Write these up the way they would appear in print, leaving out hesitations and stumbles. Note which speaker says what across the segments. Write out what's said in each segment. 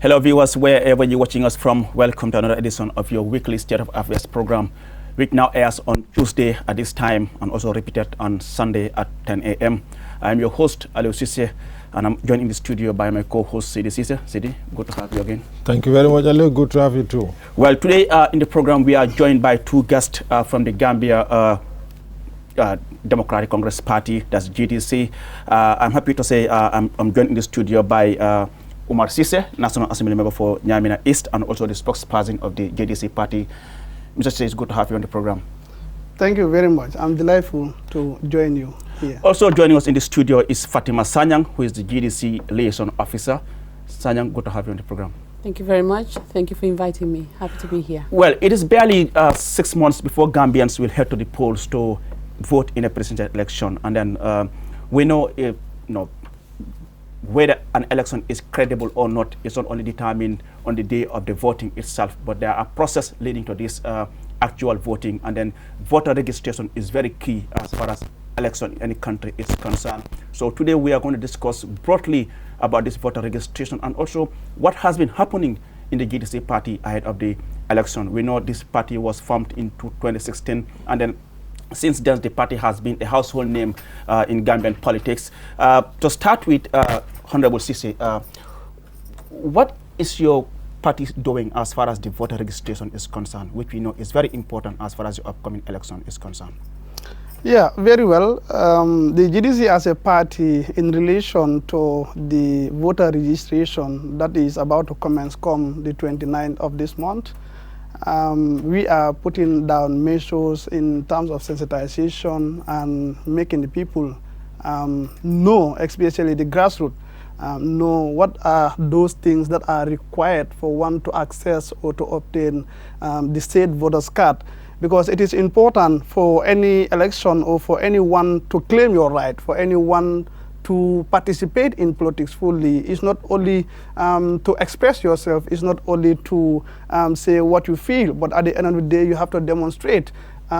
Speaker 1: Hello viewers, wherever you're watching us from, welcome to another edition of your weekly State of Affairs program, which now airs on Tuesday at this time and also repeated on Sunday at 10 a.m. I'm your host, Aliou Cissé, and I'm joined in the studio by my co-host, Sidi Cissé. Sidi, good to have you again.
Speaker 2: Thank you very much, Aliou. Good to have you too.
Speaker 1: Well, today in the program, we are joined by two guests from the Gambia Democratic Congress Party, that's GDC. I'm happy to say I'm joined in the studio by Umar Cissé, National Assembly Member for Nyamina East, and also the spokesperson of the JDC party. Mr. Cissé, it's good to have you on the program.
Speaker 3: Thank you very much. I'm delightful to join you here.
Speaker 1: Also joining us in the studio is Fatima Sanyang, who is the GDC liaison officer. Sanyang, good to have you on the program.
Speaker 4: Thank you very much. Thank you for inviting me. Happy to be here.
Speaker 1: Well, it is barely 6 months before Gambians will head to the polls to vote in a presidential election, and then we know if whether an election is credible or not is not only determined on the day of the voting itself, but there are processes leading to this actual voting, and then voter registration is very key as far as election in any country is concerned. So today we are going to discuss broadly about this voter registration and also what has been happening in the GDC party ahead of the election. We know this party was formed in 2016, and then since then the party has been a household name in Gambian politics. To start with, Honorable Cissé, what is your party doing as far as the voter registration is concerned, which we know is very important as far as the upcoming election is concerned?
Speaker 3: Yeah, very well. The GDC as a party in relation to the voter registration that is about to commence come the 29th of this month, we are putting down measures in terms of sensitization and making the people know, especially the grassroots, know what are those things that are required for one to access or to obtain the state voters card. Because it is important for any election or for anyone to claim your right, for anyone to participate in politics fully. It's not only to express yourself, it's not only to say what you feel, but at the end of the day, you have to demonstrate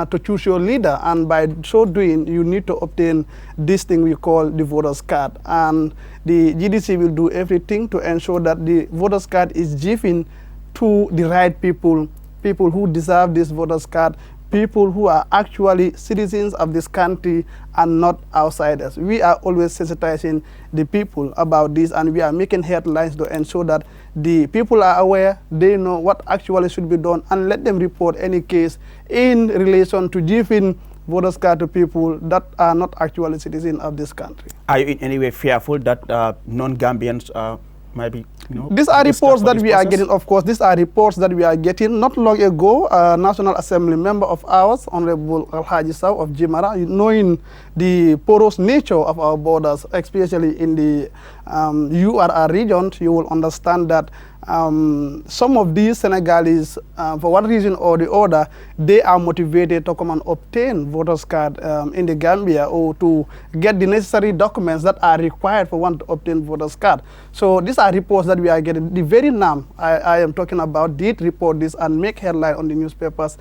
Speaker 3: to choose your leader, and by so doing, you need to obtain this thing we call the voters card. And the GDC will do everything to ensure that the voters card is given to the right people, people who deserve this voters card, people who are actually citizens of this country and not outsiders. We are always sensitizing the people about this, and we are making headlines to ensure that the people are aware, they know what actually should be done, and let them report any case in relation to giving voters card to people that are not actually citizens of this country.
Speaker 1: Are you in any way fearful that non-Gambians might be,
Speaker 3: these are reports that we are getting, of course. These are reports that we are getting. Not long ago, a National Assembly member of ours, Honorable Alhaji Sow of Jimara, knowing the porous nature of our borders, especially in the URR region, you will understand that some of these Senegalese, for one reason or the other, they are motivated to come and obtain voters card in the Gambia, or to get the necessary documents that are required for one to obtain voters card. So these are reports that we are getting. The very NAM I am talking about did report this and make headline on the newspapers,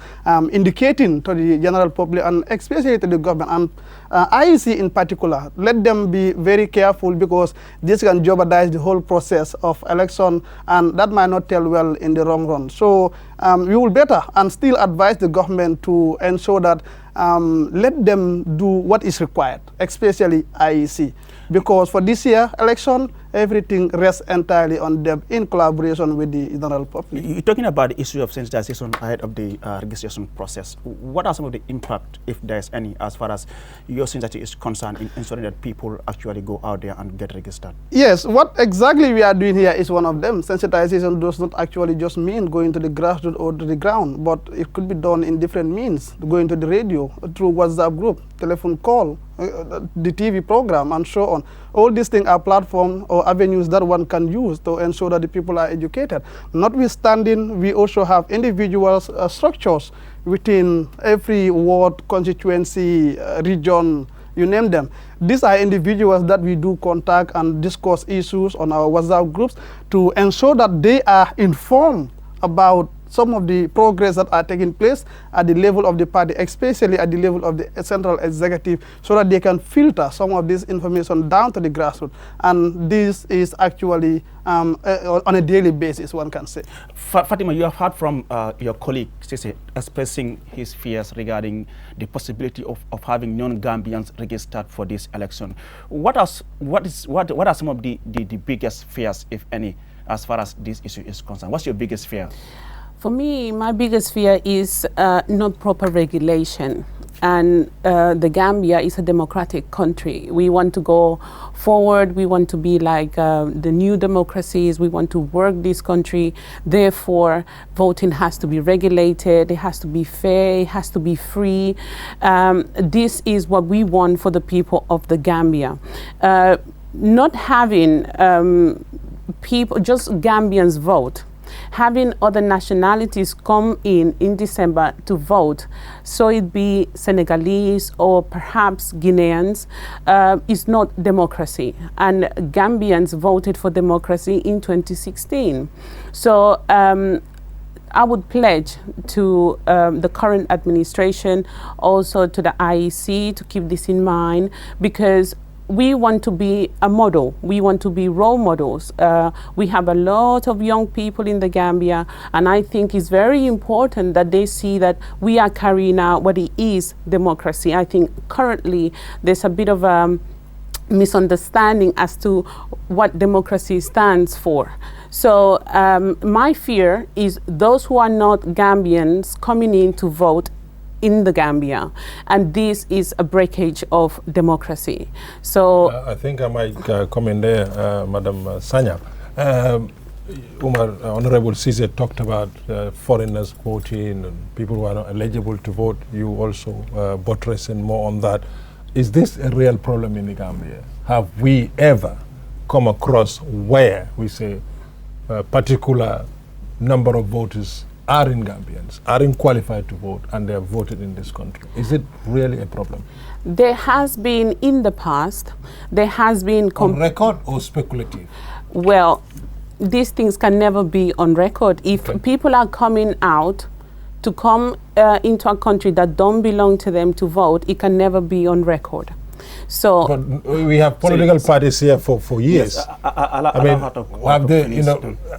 Speaker 3: indicating to the general public and especially to the government and IEC in particular, let them be very careful, because this can jeopardize the whole process of election, and that might not tell well in the long run. So we will better and still advise the government to ensure that let them do what is required, especially IEC. Because for this year election, everything rests entirely on them in collaboration with the general public.
Speaker 1: You're talking about the issue of sensitization ahead of the registration process. What are some of the impact, if there's any, as far as your sensitization is concerned in ensuring that people actually go out there and get registered?
Speaker 3: Yes, what exactly we are doing here is one of them. Sensitization does not actually just mean going to the grassroots or to the ground, but it could be done in different means, going to the radio, through WhatsApp group, telephone call, the TV program, and so on. All these things are platforms or avenues that one can use to ensure that the people are educated. Notwithstanding, we also have individual structures within every ward, constituency, region, you name them. These are individuals that we do contact and discuss issues on our WhatsApp groups to ensure that they are informed about some of the progress that are taking place at the level of the party, especially at the level of the central executive, so that they can filter some of this information down to the grassroots. And this is actually on a daily basis, one can say.
Speaker 1: Fatima, you have heard from your colleague Sise expressing his fears regarding the possibility of having non-Gambians registered for this election. What are some of the biggest fears, if any, as far as this issue is concerned? What's your biggest fear?
Speaker 4: For me, my biggest fear is not proper regulation. And the Gambia is a democratic country. We want to go forward. We want to be like the new democracies. We want to work this country. Therefore, voting has to be regulated. It has to be fair. It has to be free. This is what we want for the people of the Gambia. Not having people, just Gambians vote. Having other nationalities come in December to vote, so it be Senegalese or perhaps Guineans, is not democracy. And Gambians voted for democracy in 2016. So I would pledge to the current administration, also to the IEC, to keep this in mind, because we want to be a model. We want to be role models. We have a lot of young people in the Gambia, and I think it's very important that they see that we are carrying out what it is democracy. I think currently there's a bit of a misunderstanding as to what democracy stands for. So my fear is those who are not Gambians coming in to vote in the Gambia, and this is a breakage of democracy. So
Speaker 2: I think I might come in there, Madam Sanyang. Honorable Sise talked about foreigners voting and people who are not eligible to vote. You also buttressing more on that. Is this a real problem in the Gambia? Have we ever come across where we say a particular number of voters are in Gambians, aren't qualified to vote, and they have voted in this country? Is it really a problem?
Speaker 4: There has been in the past, there has been...
Speaker 2: On record or speculative?
Speaker 4: Well, these things can never be on record. If people are coming out to come into a country that don't belong to them to vote, it can never be on record. So
Speaker 2: but we have political parties here for years.
Speaker 1: Yes,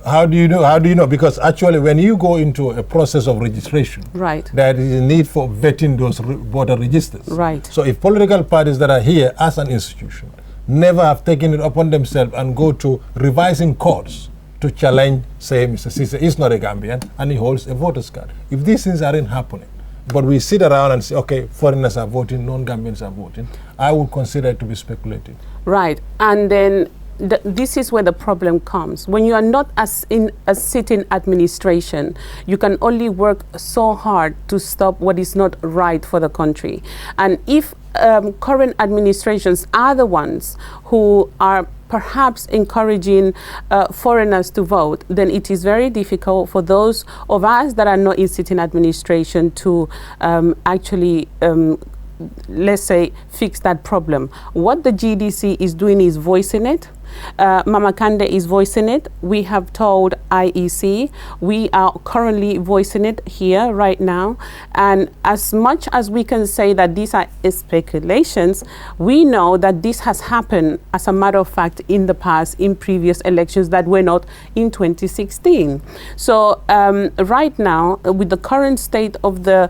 Speaker 2: how do you know? Because actually, when you go into a process of registration,
Speaker 4: right,
Speaker 2: there is a need for vetting those voter registers.
Speaker 4: Right.
Speaker 2: So if political parties that are here as an institution never have taken it upon themselves and go to revising courts to challenge, say, Mr. Sise is not a Gambian and he holds a voter's card. If these things aren't happening, but we sit around and say, okay, foreigners are voting, non-Gambians are voting, I would consider it to be speculative.
Speaker 4: Right, and then this is where the problem comes. When you are not in a sitting administration, you can only work so hard to stop what is not right for the country. And if current administrations are the ones who are perhaps encouraging foreigners to vote, then it is very difficult for those of us that are not in sitting administration to actually let's say, fix that problem. What the GDC is doing is voicing it. Mama Kande is voicing it. We have told IEC. We are currently voicing it here right now. And as much as we can say that these are speculations, we know that this has happened, as a matter of fact, in the past, in previous elections that were not in 2016. So right now, with the current state of the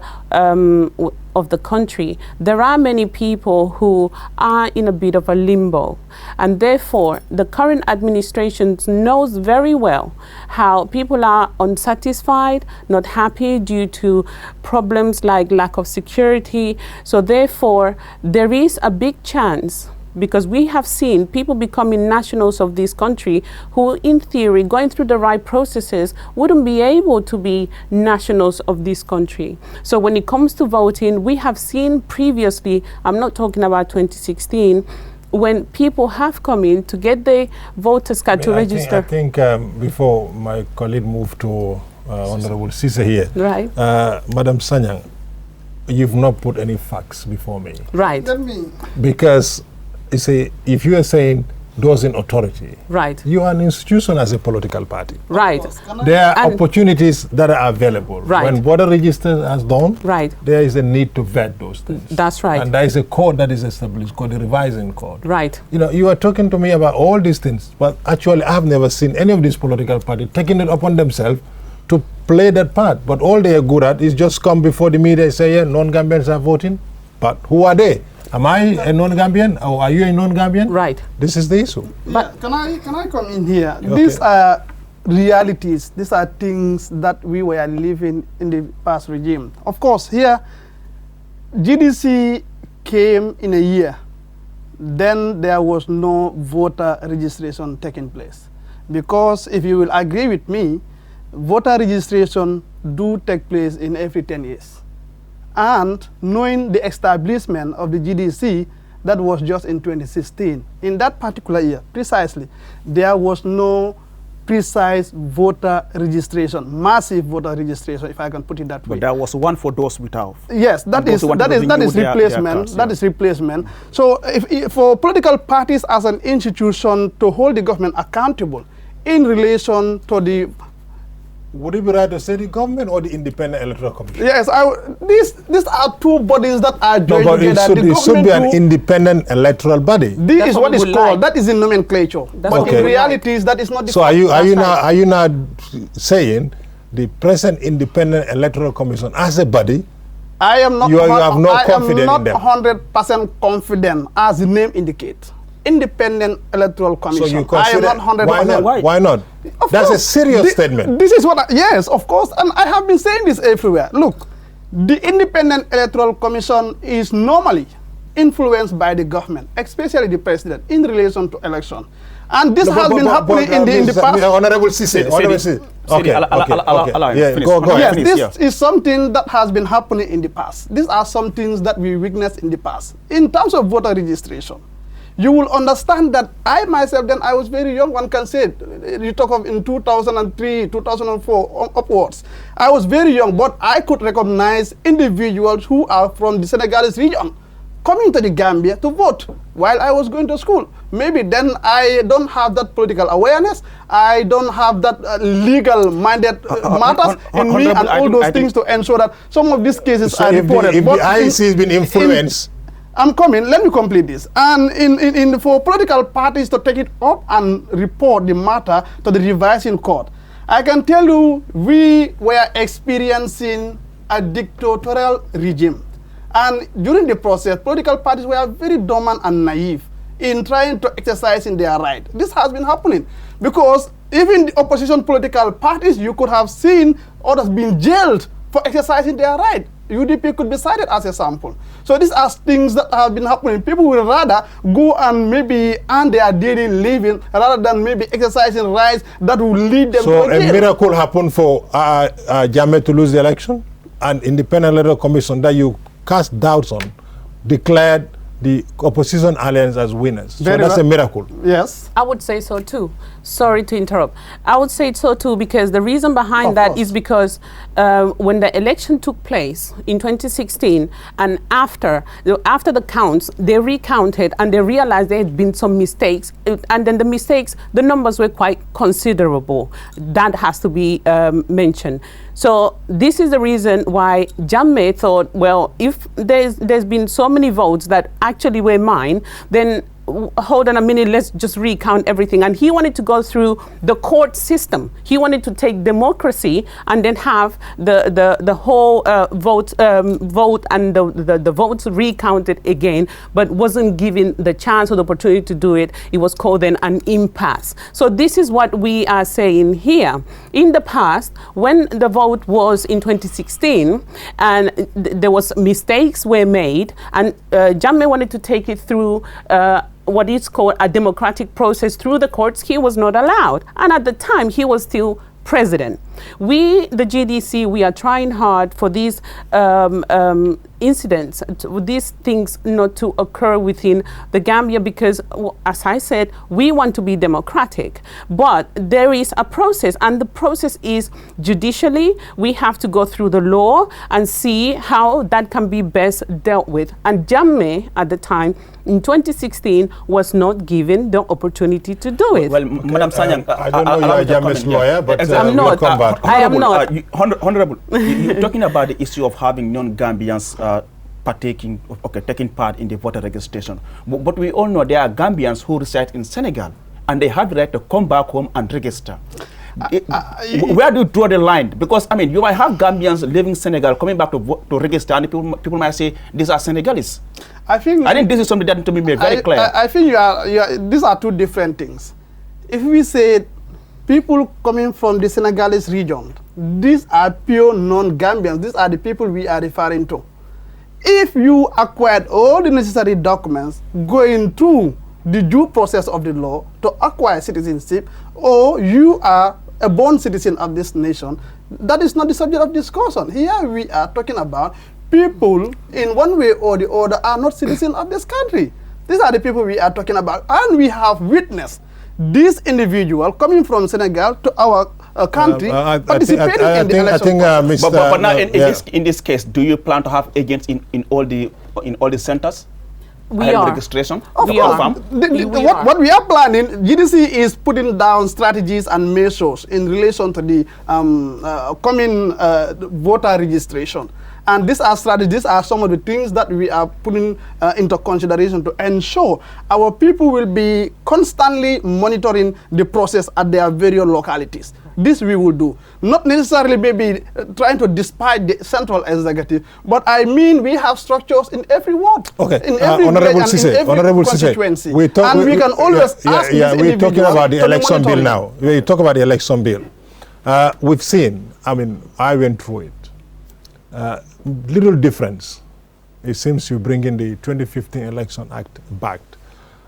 Speaker 4: country, there are many people who are in a bit of a limbo. And therefore, the current administration knows very well how people are unsatisfied, not happy due to problems like lack of security. So therefore, there is a big chance, because we have seen people becoming nationals of this country who, in theory, going through the right processes, wouldn't be able to be nationals of this country. So when it comes to voting, we have seen previously, I'm not talking about 2016, when people have come in to get their voters card to register.
Speaker 2: I think before my colleague moved to Honorable Sise here,
Speaker 4: right.
Speaker 2: Madam Sanyang, you've not put any facts before me.
Speaker 4: Right.
Speaker 3: Let me...
Speaker 2: Because you see, if you are saying those in authority.
Speaker 4: Right.
Speaker 2: You are an institution as a political party.
Speaker 4: Right.
Speaker 2: There are opportunities that are available.
Speaker 4: Right.
Speaker 2: When voter register has done,
Speaker 4: Right.
Speaker 2: there is a need to vet those things.
Speaker 4: That's right.
Speaker 2: And there is a code that is established called the revising code.
Speaker 4: Right.
Speaker 2: You know, you are talking to me about all these things, but actually I have never seen any of these political parties taking it upon themselves to play that part. But all they are good at is just come before the media and say, yeah, non-Gambians are voting. But who are they? Am I a non-Gambian or are you a non-Gambian?
Speaker 4: Right.
Speaker 2: This is the issue.
Speaker 3: But can I come in here?
Speaker 2: Okay.
Speaker 3: These are realities. These are things that we were living in the past regime. Of course, here, GDC came in a year. Then there was no voter registration taking place. Because if you will agree with me, voter registration do take place in every 10 years. And knowing the establishment of the GDC, that was just in 2016. In that particular year, precisely, there was no precise voter registration, massive voter registration, if I can put it that way.
Speaker 1: But there was one for those without.
Speaker 3: Yes, that is replacement. That is replacement. So if for political parties as an institution to hold the government accountable in relation to the...
Speaker 2: Would it be right to say the government or the Independent Electoral Commission?
Speaker 3: Yes, these are two bodies that are joined
Speaker 2: but
Speaker 3: together.
Speaker 2: it should be an independent electoral body.
Speaker 3: This is what is called.
Speaker 4: like.
Speaker 3: That is in nomenclature.
Speaker 4: That's
Speaker 3: But
Speaker 2: okay.
Speaker 3: in reality, that is not the
Speaker 2: So are you
Speaker 3: That's right.
Speaker 2: now saying the present Independent Electoral Commission as a body?
Speaker 3: I am not.
Speaker 2: You have no confidence in them.
Speaker 3: 100% confident, as the name indicates. Independent Electoral Commission.
Speaker 2: So you
Speaker 3: I am
Speaker 2: consider,
Speaker 3: not 100%.
Speaker 2: why not? Why not?
Speaker 3: Of
Speaker 2: That's
Speaker 3: course,
Speaker 2: a serious statement.
Speaker 3: This is what, yes, of course, and I have been saying this everywhere. Look, the Independent Electoral Commission is normally influenced by the government, especially the president, in relation to election. And this has been happening in the past.
Speaker 2: Honorable Sisi.
Speaker 1: Allow him
Speaker 2: Yeah,
Speaker 1: finish.
Speaker 2: go
Speaker 3: Yes,
Speaker 2: ahead.
Speaker 3: this is something that has been happening in the past. These are some things that we witnessed in the past. In terms of voter registration, you will understand that I myself, then I was very young, one can say, you talk of in 2003, 2004 upwards. I was very young, but I could recognize individuals who are from the Senegalese region coming to the Gambia to vote while I was going to school. Maybe then I don't have that political awareness, I don't have that legal-minded matters in me and all those things to ensure that some of these cases
Speaker 2: So
Speaker 3: are
Speaker 2: if
Speaker 3: reported.
Speaker 2: the IEC has been influenced,
Speaker 3: I'm coming, let me complete this. And for political parties to take it up and report the matter to the revising court, I can tell you we were experiencing a dictatorial regime. And during the process, political parties were very dormant and naive in trying to exercise in their right. This has been happening because even the opposition political parties, you could have seen others being jailed for exercising their right. UDP could be cited as a sample. So these are things that have been happening. People will rather go and maybe earn their daily living rather than maybe exercising rights that will lead them
Speaker 2: so
Speaker 3: to
Speaker 2: a
Speaker 3: jail.
Speaker 2: miracle happened for Jammeh to lose the election? An Independent Electoral Commission that you cast doubts on declared the opposition alliance as winners.
Speaker 3: Very
Speaker 2: so that's
Speaker 3: well.
Speaker 2: a miracle.
Speaker 3: Yes.
Speaker 4: I would say so too. Sorry to interrupt. I would say so too because the reason behind
Speaker 3: Of
Speaker 4: that
Speaker 3: course.
Speaker 4: is because when the election took place in 2016 and after the counts, they recounted and they realized there had been some mistakes, and then the numbers were quite considerable. That has to be mentioned. So this is the reason why Jammeh thought, well, if there's been so many votes that actually were mine, then hold on a minute, let's just recount everything. And he wanted to go through the court system. He wanted to take democracy and then have the whole vote and the votes recounted again, but wasn't given the chance or the opportunity to do it. It was called then an impasse. So this is what we are saying here. In the past, when the vote was in 2016 and there was mistakes were made, and Jammeh wanted to take it through what is called a democratic process through the courts, he was not allowed. And at the time, he was still president. We, the GDC, we are trying hard for these incidents, these things not to occur within the Gambia because, as I said, we want to be democratic. But there is a process, and the process is judicially. We have to go through the law and see how that can be best dealt with. And Jammeh, at the time, in 2016, was not given the opportunity to do it.
Speaker 1: Well, Madam Sanyang,
Speaker 2: I don't know you are Jammeh's lawyer, but
Speaker 4: I'm not.
Speaker 2: we'll come back.
Speaker 4: I am not.
Speaker 1: Honorable, you're talking about the issue of having non-Gambians taking part in the voter registration. But we all know there are Gambians who reside in Senegal, and they have the right to come back home and register. Where do you draw the line? Because, I mean, you might have Gambians living in Senegal coming back to register, and people might say, these are Senegalese. I think this is something that to be made very clear.
Speaker 3: I think these are two different things. If we say people coming from the Senegalese region, these are pure non-Gambians. These are the people we are referring to. If you acquired all the necessary documents going through the due process of the law to acquire citizenship, or you are a born citizen of this nation, that is not the subject of discussion. Here we are talking about people in one way or the other are not citizens of this country. These are the people we are talking about, and we have witnessed this individual coming from Senegal to our country participating in the election.
Speaker 1: But now in this case, do you plan to have agents in all the centers?
Speaker 4: We are.
Speaker 1: Registration?
Speaker 3: What we are planning, GDC is putting down strategies and measures in relation to the coming voter registration. And these are strategies, these are some of the things that we are putting into consideration to ensure our people will be constantly monitoring the process at their various localities. This we will do. Not necessarily maybe trying to despite the central executive, but I mean we have structures in every ward, in every
Speaker 2: Honorable
Speaker 3: village, and in every constituency.
Speaker 2: We
Speaker 3: can always ask
Speaker 2: we're talking about the election bill now. We talk about the election bill. We've seen, I mean, I went through it. Little difference. It seems you bring in the 2015 Election Act back.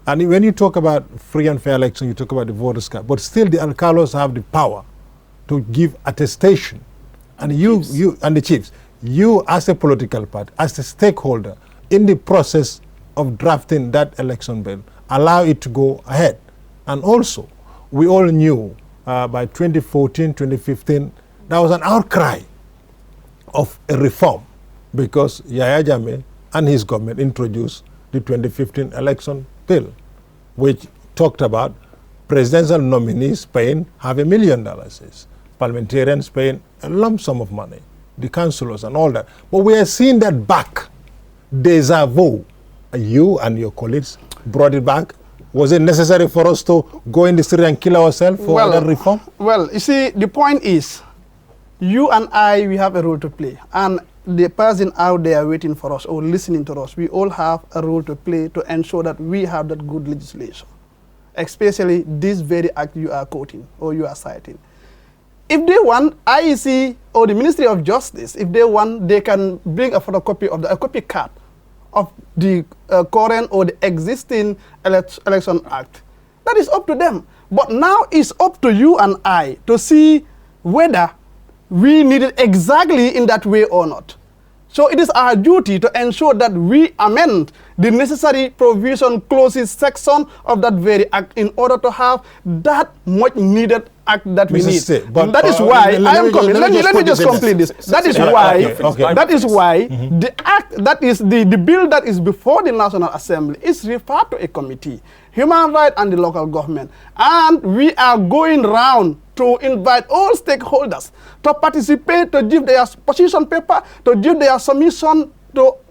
Speaker 2: And when you talk about free and fair election, you talk about the voters' card. But still the alcalos have the power to give attestation. And you and the chiefs, you as a political party, as a stakeholder in the process of drafting that election bill, allow it to go ahead. And also, we all knew by 2014, 2015, there was an outcry of a reform because Yahya Jammeh and his government introduced the 2015 election bill, which talked about presidential nominees paying $500,000 million, parliamentarians paying a lump sum of money, the councillors and all that. But we are seeing that back, deja vu. You and your colleagues brought it back. Was it necessary for us to go in the street and kill ourselves for that reform?
Speaker 3: Well, you see, the point is, you and I, we have a role to play. And the person out there waiting for us or listening to us, we all have a role to play to ensure that we have that good legislation, especially this very act you are quoting or you are citing. If they want, IEC or the Ministry of Justice, if they want, they can bring a photocopy of a copy card of the current or the existing election act. That is up to them. But now it's up to you and I to see whether we need it exactly in that way or not. So it is our duty to ensure that we amend the necessary provision clauses section of that very act in order to have that much needed act that we need.
Speaker 2: But
Speaker 3: that is why I am coming. Let me just complete this. That is why the act that is the bill that is before the National Assembly is referred to a committee, Human Rights and the local government, and we are going round to invite all stakeholders to participate, to give their position paper, to give their submission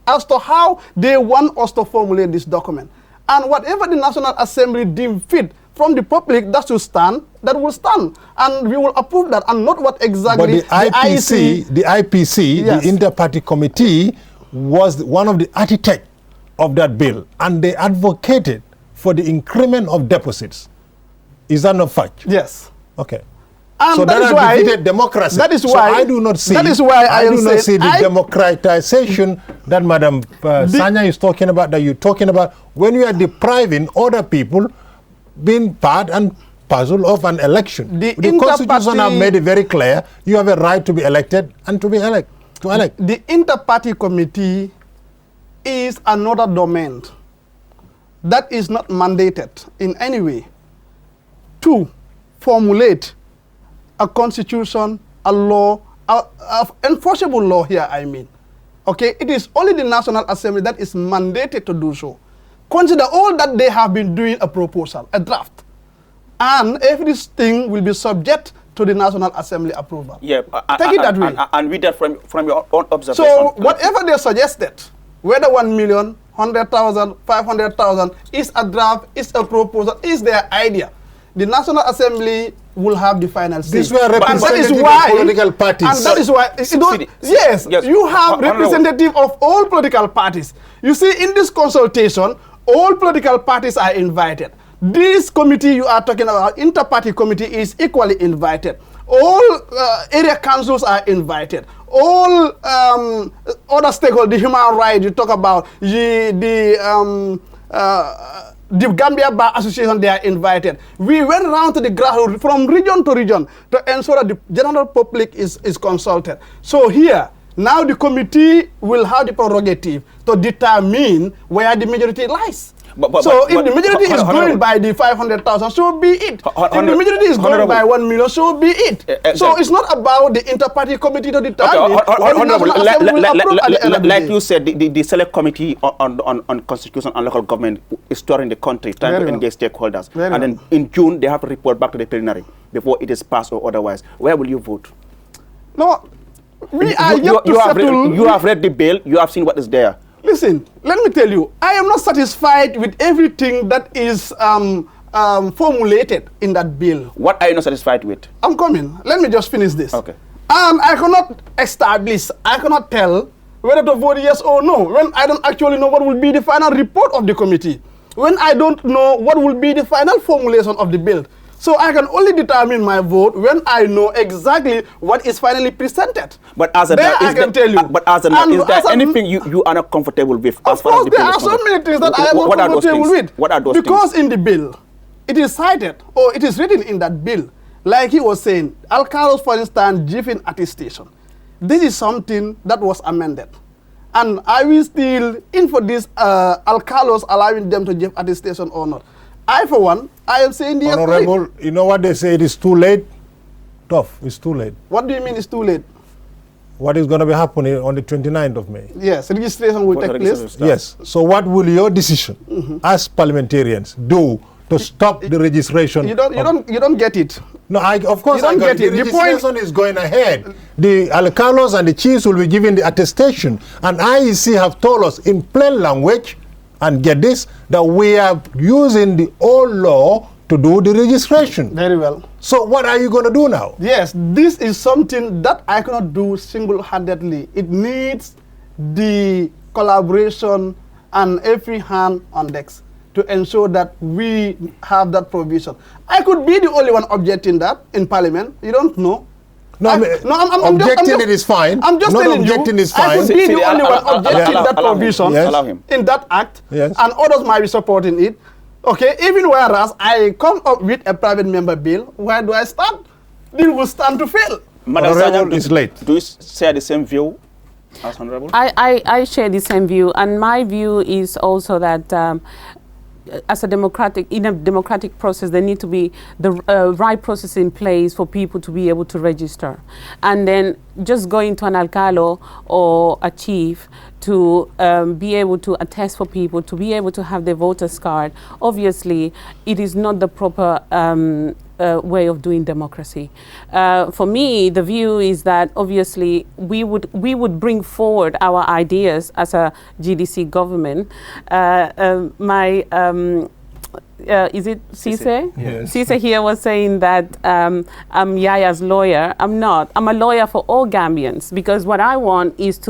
Speaker 3: as to how they want us to formulate this document. And whatever the National Assembly deem fit from the public that should stand, that will stand. And we will approve that, and not what exactly
Speaker 2: but the IPC, yes, the Inter-Party Committee, was one of the architects of that bill, and they advocated for the increment of deposits. Is that not fact?
Speaker 3: Yes.
Speaker 2: Okay.
Speaker 3: And
Speaker 2: so that is why defeated democracy.
Speaker 3: That is why
Speaker 2: so I do not see.
Speaker 3: That is why
Speaker 2: I do not see the democratization that Madam Sanya is talking about. That you're talking about when you are depriving other people being part and puzzle of an election.
Speaker 3: The
Speaker 2: Constitution have made it very clear. You have a right to be elected and to be elect.
Speaker 3: The inter-party committee is another domain that is not mandated in any way to formulate a constitution, a law, a enforceable law here, I mean. Okay, it is only the National Assembly that is mandated to do so. Consider all that they have been doing a proposal, a draft. And everything will be subject to the National Assembly approval.
Speaker 1: Yeah,
Speaker 3: take it that way.
Speaker 1: And read that from your own observation.
Speaker 3: So whatever they suggested, whether 1 million, 100,000, 500,000, is a draft, is a proposal, is their idea. The National Assembly will have the final say.
Speaker 2: These were representative
Speaker 3: of
Speaker 2: political parties.
Speaker 3: And that is why, yes, you have representative of all political parties. You see, in this consultation, all political parties are invited. This committee you are talking about, inter-party committee, is equally invited. All area councils are invited. All other stakeholders, the human rights you talk about, the Gambia Bar Association, they are invited. We went around to the grassroots from region to region to ensure that the general public is consulted. So here, now the committee will have the prerogative to determine where the majority lies. So if the majority is going by the 500,000, so be it. If the majority is going by 1 million, so be it. So it's not about the inter-party committee to determine what the National Assembly will approve at the end of the
Speaker 1: like
Speaker 3: day.
Speaker 1: you said, the select committee on constitution and local government is touring the country, trying to engage stakeholders. And then in June, they have to report back to the plenary before it is passed or otherwise. Where will you vote?
Speaker 3: No, we are yet to settle.
Speaker 1: You have read the bill. You have seen what is there.
Speaker 3: Listen, let me tell you, I am not satisfied with everything that is formulated in that bill.
Speaker 1: What are you not satisfied with?
Speaker 3: I'm coming. Let me just finish this.
Speaker 1: Okay.
Speaker 3: I cannot establish, I cannot tell whether to vote yes or no when I don't actually know what will be the final report of the committee, when I don't know what will be the final formulation of the bill. So I can only determine my vote when I know exactly what is finally presented.
Speaker 1: But as a
Speaker 3: I can tell you.
Speaker 1: But as a is there anything you are not comfortable with?
Speaker 3: Of course, there are so many things that I am not comfortable with.
Speaker 1: What are those things?
Speaker 3: Because in the bill, it is cited, or it is written in that bill, like he was saying, alcalos, for instance, giving attestation. This is something that was amended. And I will still in for this alcalos allowing them to give attestation or not. I, for one, I am saying the
Speaker 2: Honorable, you know what they say, it is too late? Tough, it's too late.
Speaker 3: What do you mean it's too late?
Speaker 2: What is going to be happening on the 29th of May?
Speaker 3: Yes, registration will take place.
Speaker 2: Yes, so what will your decision as parliamentarians do to stop the registration?
Speaker 3: You don't get it.
Speaker 2: No, of course
Speaker 3: you don't get it.
Speaker 2: The registration is going ahead. The alcalos and the chiefs will be given the attestation. And IEC have told us in plain language, and get this, that we are using the old law to do the registration.
Speaker 3: Very well.
Speaker 2: So what are you going to do now?
Speaker 3: Yes, this is something that I cannot do single-handedly. It needs the collaboration and every hand on deck to ensure that we have that provision. I could be the only one objecting that in Parliament. You don't know.
Speaker 2: No, I'm objecting it is fine.
Speaker 3: I'm just telling you,
Speaker 2: is fine.
Speaker 3: I could be the only one objecting that provision
Speaker 2: yes.
Speaker 3: in that act,
Speaker 2: yes.
Speaker 3: and others might be supporting it. Okay, even whereas I come up with a private member bill, where do I start? It will stand to fail.
Speaker 2: Madam is late.
Speaker 1: Do you share the same view as Honorable?
Speaker 4: I share the same view, and my view is also that as in a democratic process, there need to be the right process in place for people to be able to register. And then just going to an alcalo or a chief to be able to attest for people, to be able to have their voter's card, obviously it is not the proper way of doing democracy. For me, the view is that obviously we would bring forward our ideas as a GDC government. Is it Cisse?
Speaker 2: Yes.
Speaker 4: Cisse here was saying that I'm Yaya's lawyer. I'm not. I'm a lawyer for all Gambians, because what I want is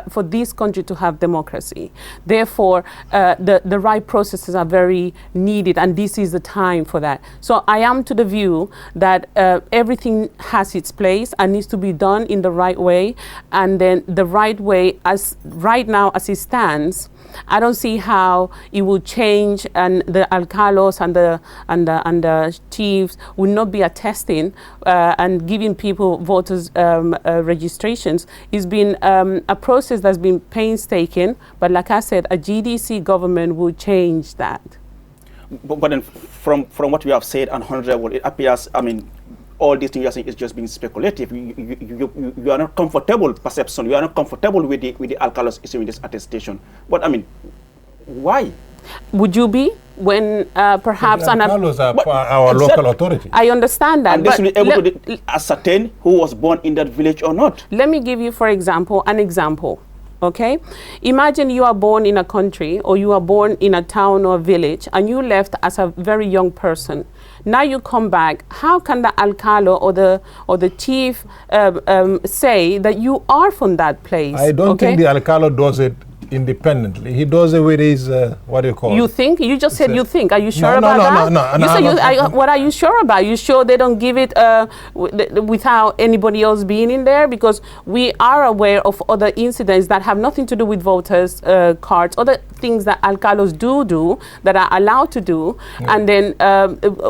Speaker 4: for this country to have democracy. Therefore, the right processes are very needed, and this is the time for that. So I am to the view that everything has its place and needs to be done in the right way, and then the right way, as right now as it stands, I don't see how it will change, and the alcalo alcalos and the chiefs will not be attesting and giving people voters registrations. It's been a process that's been painstaking, but like I said, a GDC government will change that.
Speaker 1: But then from what we have said, and Honorable, it appears, I mean, all these things you are saying is just being speculative. You are not comfortable, perception, you are not comfortable with the alcalos issuing this attestation. But I mean, why?
Speaker 4: Would you be when perhaps
Speaker 2: the alcalos are our local authority?
Speaker 4: I understand that.
Speaker 1: And this will be able to ascertain who was born in that village or not.
Speaker 4: Let me give you, for example, an example. Okay, imagine you are born in a country, or you are born in a town or village, and you left as a very young person. Now you come back. How can the alcalo or the chief say that you are from that place?
Speaker 2: I don't think the alcalo does it independently. He does it with his what do you call it?
Speaker 4: You think? You just said you think. Are you sure about that?
Speaker 2: No.
Speaker 4: What are you sure about? You sure they don't give it without anybody else being in there? Because we are aware of other incidents that have nothing to do with voters' cards, other things that alcalos do that are allowed to do, and then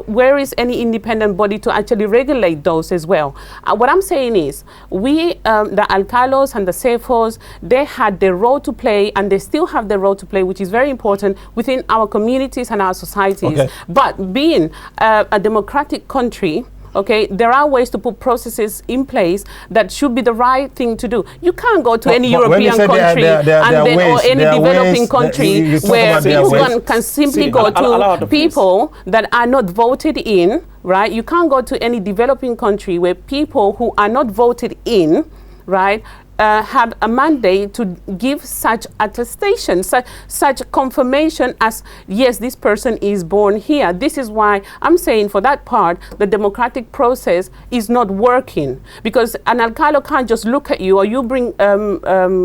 Speaker 4: where is any independent body to actually regulate those as well? What I'm saying is, the alcalos and the CEFOs, they had their role to play, and they still have their role to play, which is very important within our communities and our societies. Okay. But being a democratic country, okay, there are ways to put processes in place that should be the right thing to do. You can't go to any European country or any developing country where one can simply go to people that are not voted in, right? You can't go to any developing country where people who are not voted in, right, have a mandate to give such attestation, such confirmation as, yes, this person is born here. This is why I'm saying for that part, the democratic process is not working, because an alcalo can't just look at you, or you bring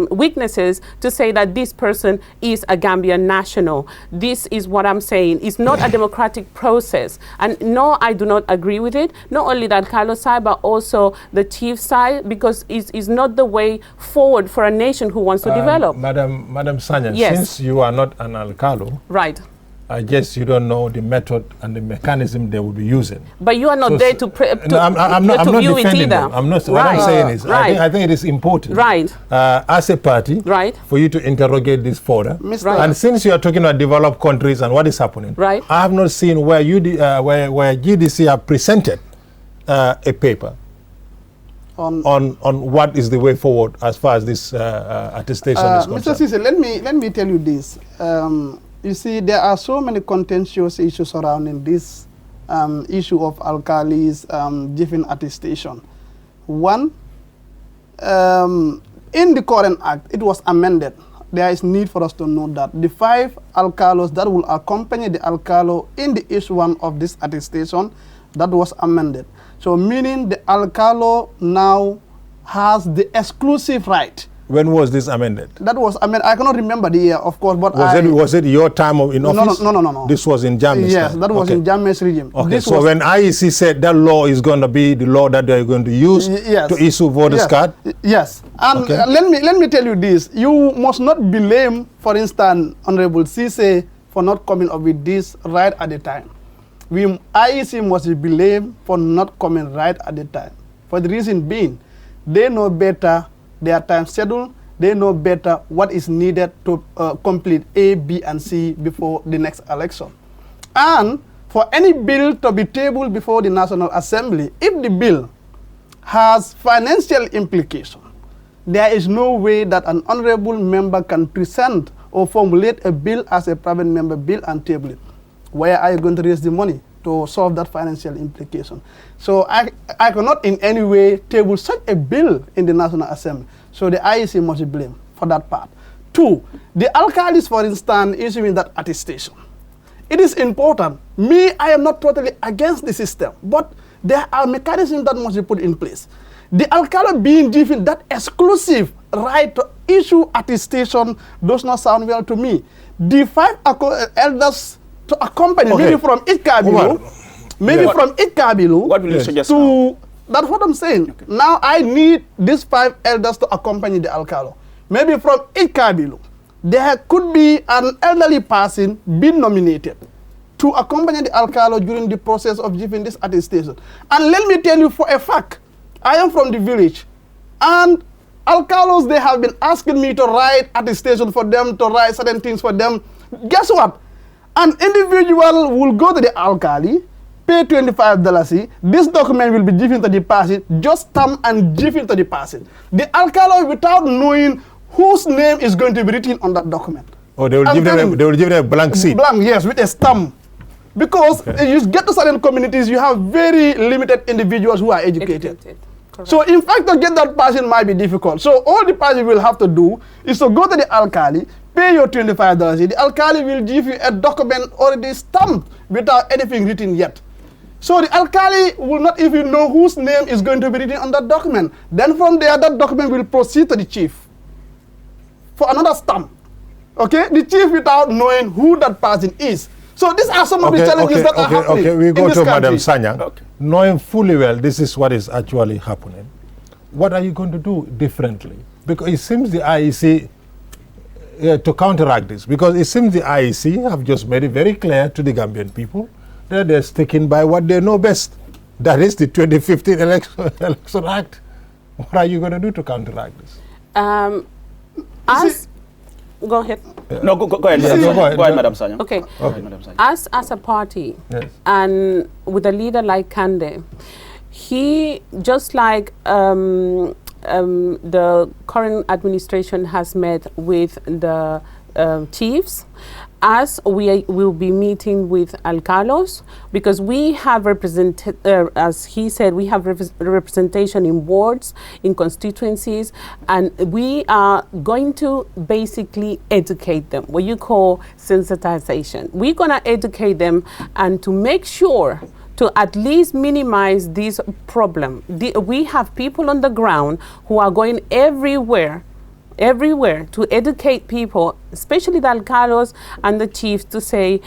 Speaker 4: witnesses to say that this person is a Gambian national. This is what I'm saying. It's not a democratic process. And no, I do not agree with it. Not only the alcalo side, but also the chief side, because it's not the way forward for a nation who wants to develop.
Speaker 2: Madam Sanyang,
Speaker 4: yes.
Speaker 2: Since you are not an alcalo,
Speaker 4: right,
Speaker 2: I guess you don't know the method and the mechanism they will be using.
Speaker 4: But you are not there to
Speaker 2: I'm not
Speaker 4: view it either.
Speaker 2: Them. I'm not. What I'm saying is, I think it is important,
Speaker 4: right,
Speaker 2: as a party,
Speaker 4: right,
Speaker 2: for you to interrogate this further.
Speaker 4: Right.
Speaker 2: And since you are talking about developed countries and what is happening,
Speaker 4: right,
Speaker 2: I have not seen where where GDC have presented a paper on what is the way forward as far as this attestation is concerned.
Speaker 3: Mr. Cisse, let me tell you this. You see, there are so many contentious issues surrounding this issue of alkalis giving attestation. One, in the current act, it was amended. There is need for us to know that the 5 alcalos that will accompany the alcalo in the issuance of this attestation, that was amended. So meaning the alcalo now has the exclusive right.
Speaker 2: When was this amended?
Speaker 3: That was amended. I cannot remember the year, of course, but
Speaker 2: was it your time in office?
Speaker 3: No.
Speaker 2: This was in Jammeh's
Speaker 3: Yes,
Speaker 2: time.
Speaker 3: that was in Jammeh's regime.
Speaker 2: Okay, so when IEC said that law is going to be the law that they are going to use to issue voters' card?
Speaker 3: Yes. And let me tell you this. You must not blame, for instance, Honorable Cisse for not coming up with this right at the time. IEC must be blamed for not coming right at the time. For the reason being, they know better their time schedule, they know better what is needed to complete A, B, and C before the next election. And for any bill to be tabled before the National Assembly, if the bill has financial implication, there is no way that an honorable member can present or formulate a bill as a private member bill and table it. Where are you going to raise the money to solve that financial implication? So I cannot in any way table such a bill in the National Assembly. So the IEC must be blamed for that part. 2, the alcalis, for instance, issuing that attestation. It is important. I am not totally against the system, but there are mechanisms that must be put in place. The alcalo being given that exclusive right to issue attestation does not sound well to me. The 5 elders to accompany, maybe from Itkabilu,
Speaker 1: what will you suggest
Speaker 3: to, that's what I'm saying. Okay. Now I need these 5 elders to accompany the alcalo. Maybe from Itkabilu, there could be an elderly person being nominated to accompany the alcalo during the process of giving this attestation. And let me tell you for a fact, I am from the village, and alcalos, they have been asking me to write attestation for them, to write certain things for them. Guess what? An individual will go to the alkali, pay $25. This document will be given to the person, just stamp and give it to the person. The alcalo, without knowing whose name is going to be written on that document.
Speaker 2: Oh, they will give them a blank sheet.
Speaker 3: Blank, yes, with a stamp. Because you get to certain communities, you have very limited individuals who are educated. So in fact, to get that person might be difficult. So all the person will have to do is to go to the alkali, pay your $25. The alkali will give you a document already stamped without anything written yet. So the alkali will not even know whose name is going to be written on that document. Then from there, that document will proceed to the chief for another stamp. Okay, the chief without knowing who that person is. So these are some of the challenges that are happening.
Speaker 2: Okay, we go to Madam Sanyang.
Speaker 1: Okay.
Speaker 2: Knowing fully well this is what is actually happening, what are you going to do differently? Because it seems the IEC, to counteract this, because it seems the IEC have just made it very clear to the Gambian people that they're sticking by what they know best. That is the 2015 Election Act. What are you going to do to counteract this?
Speaker 4: Go ahead.
Speaker 1: No, go ahead.
Speaker 2: Yeah, go ahead.
Speaker 1: Go ahead, Madam Sanyang.
Speaker 4: Okay.
Speaker 1: Go ahead, Madam Sanyang.
Speaker 4: As a party,
Speaker 2: Yes.
Speaker 4: and with a leader like Kande, he, just like the current administration has met with the chiefs, as we will be meeting with alcalos, because we have as he said, we have representation in boards, in constituencies, and we are going to basically educate them, what you call sensitization. We're going to educate them and to make sure to at least minimize this problem. We have people on the ground who are going everywhere to educate people, especially the alcalos and the chiefs, to say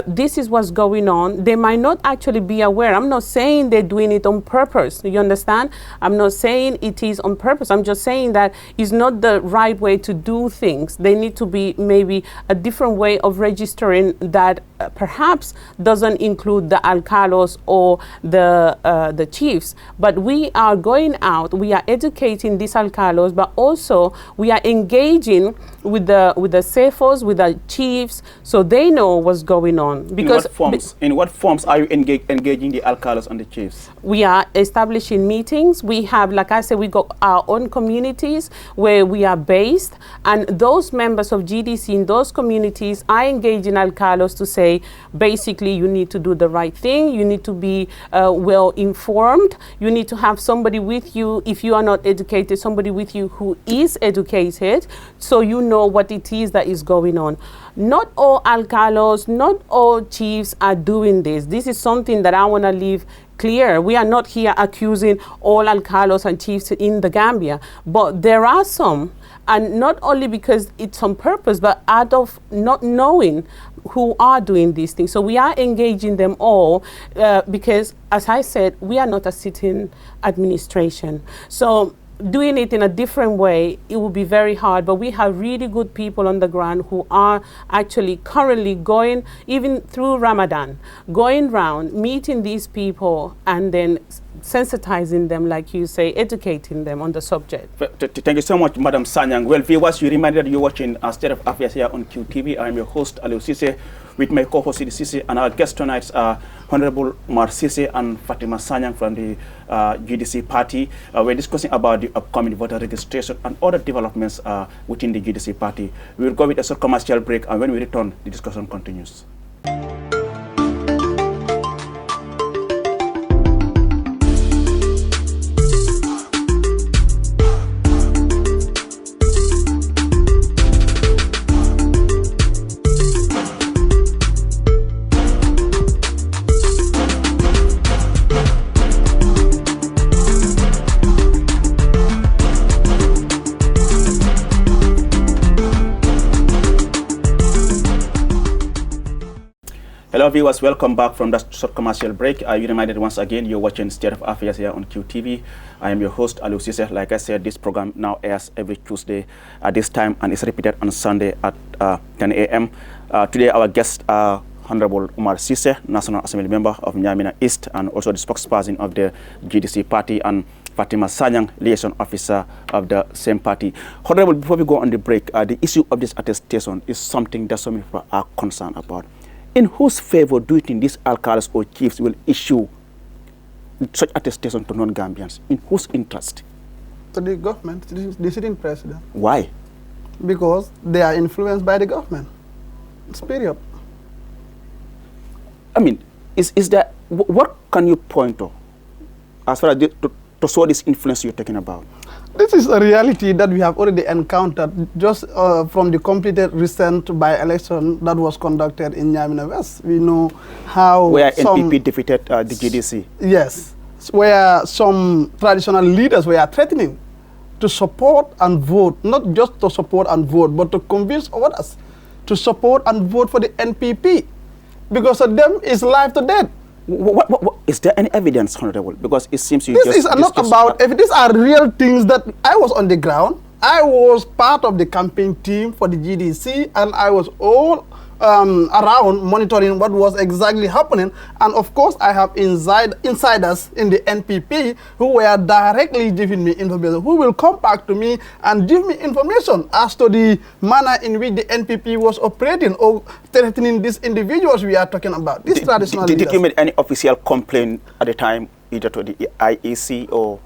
Speaker 4: this is what's going on. They might not actually be aware. I'm not saying they're doing it on purpose. You understand? I'm not saying it is on purpose. I'm just saying that it's not the right way to do things. They need to be maybe a different way of registering that perhaps doesn't include the alcalos or the chiefs. But we are going out, we are educating these alcalos, but also we are engaging with the CEFOs, with the chiefs, so they know what's going on. Because
Speaker 1: in what forms are you engaging the alcalos and the chiefs?
Speaker 4: We are establishing meetings. We have, like I said, we got our own communities where we are based, and those members of GDC in those communities are engaging alcalos to say, basically, you need to do the right thing. You need to be well informed. You need to have somebody with you, if you are not educated, somebody with you who is educated, so you know what it is that is going on. Not all alcalos, not all chiefs are doing this. This is something that I want to leave clear. We are not here accusing all alcalos and chiefs in the Gambia, but there are some, and not only because it's on purpose, but out of not knowing who are doing these things. So we are engaging them all because, as I said, we are not a sitting administration. So doing it in a different way, it will be very hard, but we have really good people on the ground who are actually currently going, even through Ramadan, going around, meeting these people, and then sensitizing them, like you say, educating them on the subject.
Speaker 1: Thank you so much, Madam Sanyang. Well, viewers, you reminded you're watching State of Affairs here on QTV. I'm your host, Aliou Cissé, with my co-host, Sidi Cissé, and our guests tonight are Honorable Mar Cissé and Fatima Sanyang from the GDC party. We're discussing about the upcoming voter registration and other developments within the GDC party. We will go with a short commercial break, and when we return, the discussion continues. Hello viewers, welcome back from that short commercial break. You reminded once again you're watching State of Affairs here on QTV. I am your host, Aliou Cissé. Like I said, this program now airs every Tuesday at this time and is repeated on Sunday at 10 a.m. Today our guests are Honorable Umar Sise, National Assembly member of Nyamina East, and also the spokesperson of the GDC party, and Fatima Sanyang, liaison officer of the same party. Honorable, before we go on the break, the issue of this attestation is something that so many people are concerned about. In whose favor do you think these alcaldes or chiefs will issue such attestation to non-Gambians? In whose interest?
Speaker 3: To the government, the sitting president.
Speaker 1: Why?
Speaker 3: Because they are influenced by the government. It's period.
Speaker 1: I mean, is there, what can you point to as far as to show this influence you're talking about?
Speaker 3: This is a reality that we have already encountered just from the completed recent by-election that was conducted in Nyamina West. We know how
Speaker 1: where NPP defeated the GDC.
Speaker 3: Yes, where some traditional leaders were threatening to support and vote, not just to support and vote, but to convince others to support and vote for the NPP. Because of them, it's life to death.
Speaker 1: What, is there any evidence, Honorable? Because it seems you
Speaker 3: this is not about, if these are real things that I was on the ground. I was part of the campaign team for the GDC, and I was all around monitoring what was exactly happening. And of course, I have insiders in the NPP who were directly giving me information, who will come back to me and give me information as to the manner in which the NPP was operating or threatening these individuals we are talking about. These traditional leaders.
Speaker 1: Did you make any official complaint at the time, either to the IEC or?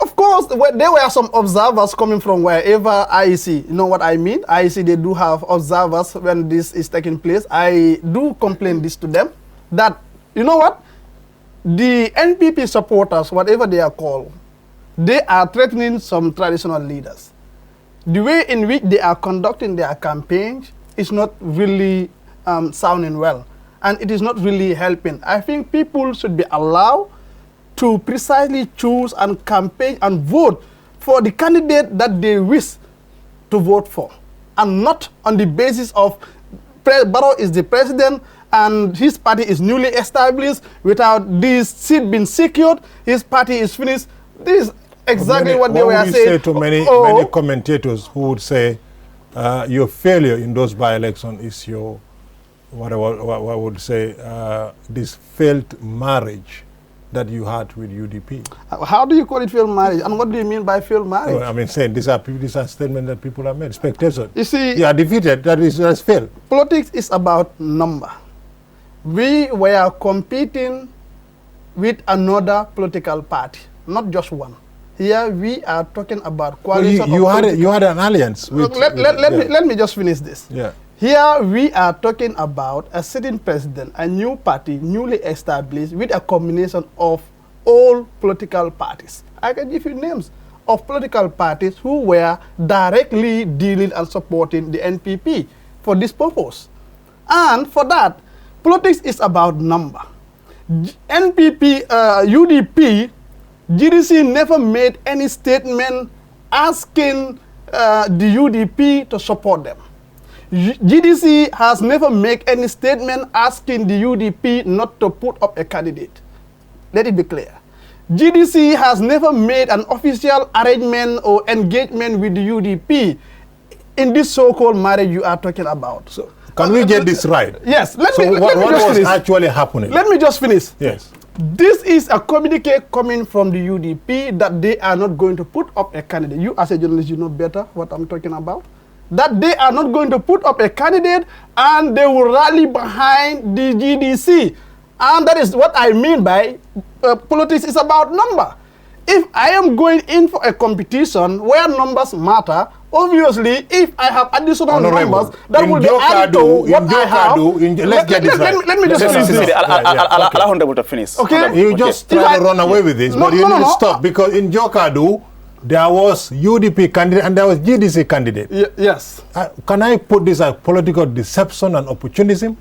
Speaker 3: Of course, there were some observers coming from wherever IEC, you know what I mean? IEC, they do have observers when this is taking place. I do complain this to them, that, you know what? The NPP supporters, whatever they are called, they are threatening some traditional leaders. The way in which they are conducting their campaigns is not really sounding well, and it is not really helping. I think people should be allowed to precisely choose and campaign and vote for the candidate that they wish to vote for, and not on the basis of Barrow is the president and his party is newly established without this seat being secured, his party is finished. This is exactly what they were saying.
Speaker 2: Say to many commentators who would say your failure in those by-elections is your, what I would say, this failed marriage that you had with UDP.
Speaker 3: How do you call it failed marriage? And what do you mean by failed marriage?
Speaker 2: No, I mean, saying these are statements that people have made. Spectators.
Speaker 3: You see,
Speaker 2: you are defeated. That's failed.
Speaker 3: Politics is about number. We were competing with another political party, not just one. Here we are talking about coalition.
Speaker 2: Well, you had an alliance. With,
Speaker 3: let me just finish this.
Speaker 2: Yeah.
Speaker 3: Here we are talking about a sitting president, a new party, newly established, with a combination of all political parties. I can give you names of political parties who were directly dealing and supporting the NPP for this purpose. And for that, politics is about number. NPP, UDP, GDC never made any statement asking the UDP to support them. GDC has never made any statement asking the UDP not to put up a candidate. Let it be clear. GDC has never made an official arrangement or engagement with the UDP in this so-called marriage you are talking about.
Speaker 2: So, can we get this right?
Speaker 3: Yes.
Speaker 2: What was actually happening?
Speaker 3: Let me just finish.
Speaker 2: Yes.
Speaker 3: This is a communique coming from the UDP that they are not going to put up a candidate. You as a journalist, you know better what I'm talking about. That they are not going to put up a candidate and they will rally behind the GDC. And that is what I mean by politics is about number. If I am going in for a competition where numbers matter, obviously, if I have additional numbers, that will be added to what I have.
Speaker 2: Let's get this right.
Speaker 3: Let me just finish this.
Speaker 1: Allow Honorable to finish.
Speaker 3: Okay.
Speaker 2: You just try to run away with this, but you need to stop, because in Jokadu, there was UDP candidate and there was GDC candidate.
Speaker 3: Yes.
Speaker 2: Can I put this as political deception and opportunism?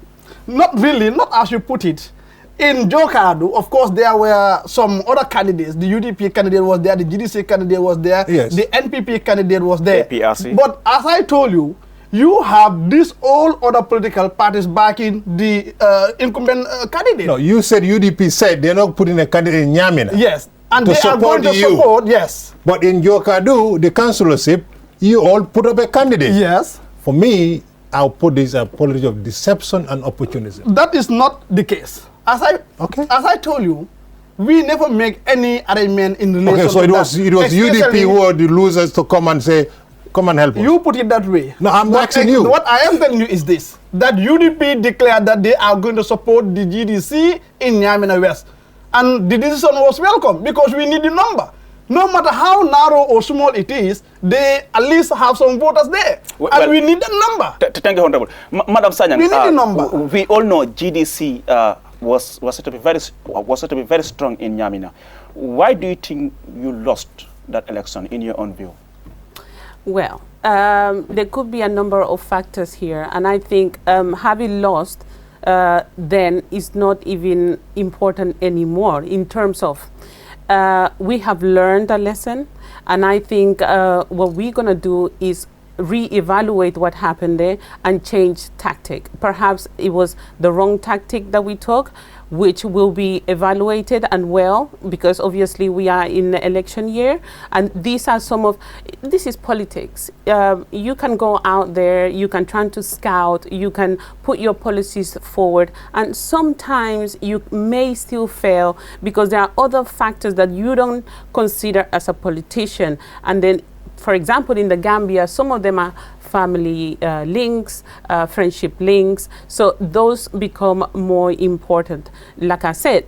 Speaker 3: Not really, not as you put it. In Jokadu, of course, there were some other candidates. The UDP candidate was there, the GDC candidate was there,
Speaker 2: yes.
Speaker 3: The NPP candidate was there.
Speaker 1: APRC.
Speaker 3: But as I told you, you have these all other political parties backing the incumbent candidate.
Speaker 2: No, you said UDP said they're not putting a candidate in Nyamina.
Speaker 3: Yes. And they are going to support, yes.
Speaker 2: But in Jokadu, the councillorship, you all put up a candidate.
Speaker 3: Yes.
Speaker 2: For me, I'll put this a policy of deception and opportunism.
Speaker 3: That is not the case. As I told you, we never make any arrangement in relation
Speaker 2: Okay, so
Speaker 3: to
Speaker 2: it was UDP who were the losers to come and say, come and help us.
Speaker 3: You put it that way.
Speaker 2: No, I'm asking you.
Speaker 3: What I am telling you is this, that UDP declared that they are going to support the GDC in Nyamena West. And the decision was welcome because we need the number. No matter how narrow or small it is, they at least have some voters there. And we need the number.
Speaker 1: Thank you, Honorable. Madam Sanyang,
Speaker 3: we need the number.
Speaker 1: We all know GDC was said to be very strong in Nyamina. Why do you think you lost that election in your own view?
Speaker 4: Well, there could be a number of factors here, and I think having lost then is not even important anymore in terms of we have learned a lesson, and I think what we're going to do is re-evaluate what happened there and change tactic. Perhaps it was the wrong tactic that we took, which will be evaluated and well, because obviously we are in the election year, and these are this is politics. You can go out there, you can try to scout, you can put your policies forward, and sometimes you may still fail because there are other factors that you don't consider as a politician. And then, for example, in the Gambia, some of them are family links, friendship links, so those become more important. Like I said,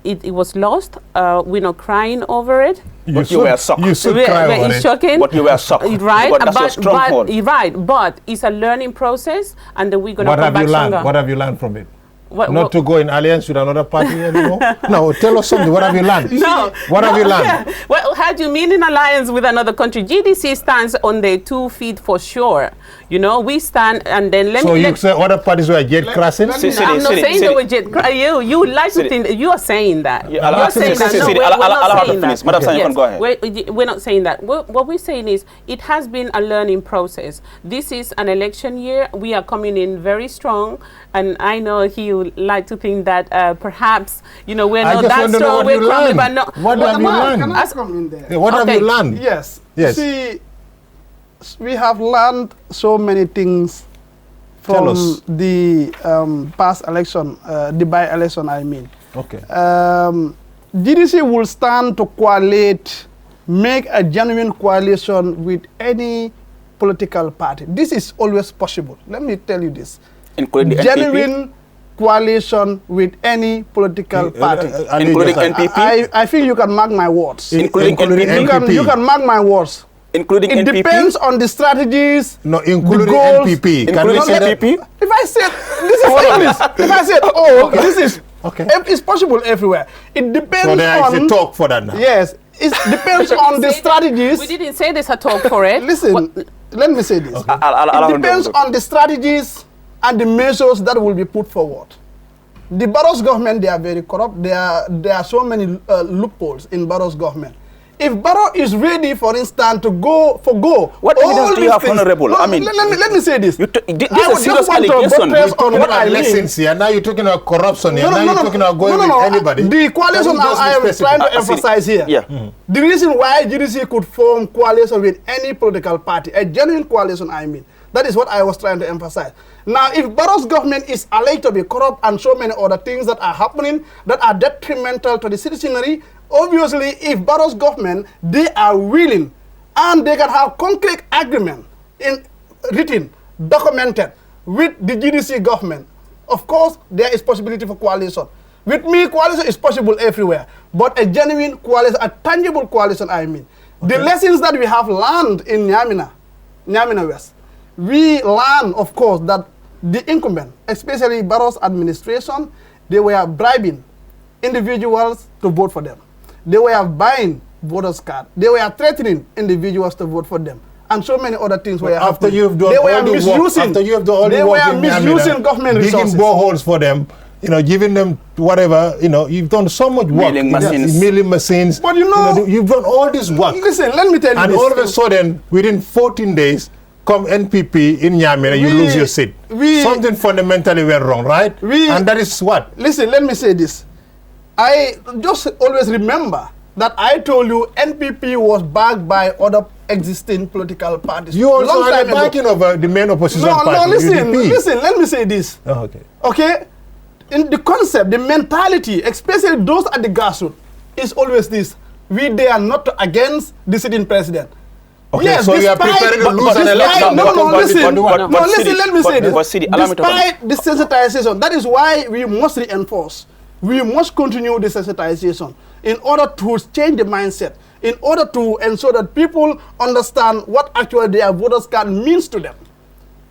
Speaker 4: it was lost. We're not crying over it.
Speaker 1: But you were shocked.
Speaker 2: You should cry over
Speaker 4: it's
Speaker 2: it.
Speaker 4: shocking.
Speaker 1: But you were shocked.
Speaker 4: Right,
Speaker 1: But that's your stronghold.
Speaker 4: but it's a learning process, and then we're going to come back stronger.
Speaker 2: What have you learned from it?
Speaker 4: Not
Speaker 2: to go in alliance with another party anymore? No, tell us something. What have you learned?
Speaker 4: No.
Speaker 2: What have you learned?
Speaker 4: Well, how do you mean in alliance with another country? GDC stands on their 2 feet for sure. You know, we stand, and then
Speaker 2: So you say other parties were jet crossing?
Speaker 4: I'm not saying they were jet crossing. You like to think you are saying that.
Speaker 1: Yeah,
Speaker 4: You're saying that. No, we're not saying that.
Speaker 1: Madam Sanyang, go ahead.
Speaker 4: We're not saying that. What we're saying is it has been a learning process. This is an election year. We are coming in very strong, and I know he would like to think that perhaps, you know, we're not that strong. We're coming, but no.
Speaker 2: What have you learned?
Speaker 3: Can I come in there?
Speaker 2: What have you learned?
Speaker 3: Yes.
Speaker 2: Yes.
Speaker 3: See, we have learned so many things from the past election, the by-election, I mean.
Speaker 2: Okay.
Speaker 3: GDC will stand to coalesce, make a genuine coalition with any political party. This is always possible. Let me tell you this.
Speaker 1: Including the
Speaker 3: genuine coalition with any political party.
Speaker 1: Including NPP?
Speaker 3: I think you can mark my words.
Speaker 1: Including NPP?
Speaker 3: You can mark my words.
Speaker 1: Including
Speaker 3: it
Speaker 1: NPP?
Speaker 3: depends on the strategies.
Speaker 2: No, including
Speaker 3: the goals.
Speaker 2: NPP.
Speaker 1: Can we say NPP?
Speaker 3: If I said this is English, if I said
Speaker 2: okay.
Speaker 3: this is
Speaker 2: okay,
Speaker 3: it's possible everywhere. It depends.
Speaker 2: So there is a talk for that now.
Speaker 3: Yes, it depends on the strategies.
Speaker 4: We didn't say there's a talk for it.
Speaker 3: Listen, let me say this.
Speaker 2: Okay.
Speaker 3: It depends on the strategies and the measures that will be put forward. The Barrow's government, they are very corrupt. There are so many loopholes in Barrow's government. If Barrow is ready, for instance, to go,
Speaker 1: what evidence do you have, Honorable?
Speaker 3: No,
Speaker 1: I mean,
Speaker 3: let me say this.
Speaker 1: This is a serious
Speaker 3: allegation.
Speaker 2: On what I lessons here. Now you're talking about corruption here. Now you're talking about going with anybody.
Speaker 3: The coalition I am trying to emphasize here.
Speaker 1: Yeah.
Speaker 3: The reason why GDC could form coalition with any political party, a genuine coalition, I mean, that is what I was trying to emphasize. Now, if Barrow's government is alleged to be corrupt and so many other things that are happening that are detrimental to the citizenry, obviously, if Barrow's government, they are willing and they can have concrete agreement in written, documented with the GDC government, of course, there is possibility for coalition. With me, coalition is possible everywhere, but a genuine coalition, a tangible coalition, I mean. Okay. The lessons that we have learned in Nyamina West, we learn, of course, that the incumbent, especially Barrow's administration, they were bribing individuals to vote for them. They were buying voters' cards. They were threatening individuals to vote for them. And so many other things were happening.
Speaker 2: After you've done all the work, after you have done all the work in
Speaker 3: misusing government resources.
Speaker 2: Digging boreholes for them, you know, giving them whatever, you know, you've done so much work. Milling machines.
Speaker 3: But you know,
Speaker 2: you've done all this work.
Speaker 3: Listen, let me tell you
Speaker 2: and
Speaker 3: this.
Speaker 2: all of a sudden, within 14 days, come NPP in Nyamina, you lose your seat. Something fundamentally went wrong, right? And that is what?
Speaker 3: Listen, let me say this. I just always remember that I told you NPP was backed by other existing political parties.
Speaker 2: You also
Speaker 3: Long
Speaker 2: had
Speaker 3: time
Speaker 2: the
Speaker 3: ago.
Speaker 2: backing of the main opposition party,
Speaker 3: No, listen,
Speaker 2: UDP.
Speaker 3: listen, let me say this.
Speaker 2: Oh, okay.
Speaker 3: Okay? In the concept, the mentality, especially those at the grassroots, is always this. We dare not against the sitting president.
Speaker 2: Okay,
Speaker 3: yes,
Speaker 2: so you are
Speaker 3: despite-
Speaker 2: preparing to
Speaker 3: but
Speaker 2: lose an
Speaker 3: despite-
Speaker 2: election.
Speaker 3: No, listen. No, listen,
Speaker 1: Sidi,
Speaker 3: let me say this.
Speaker 1: but Sidi, allow me to
Speaker 3: Despite desensitization, that is why we must reinforce. We must continue desensitization in order to change the mindset, in order to ensure that people understand what actually their voters card means to them.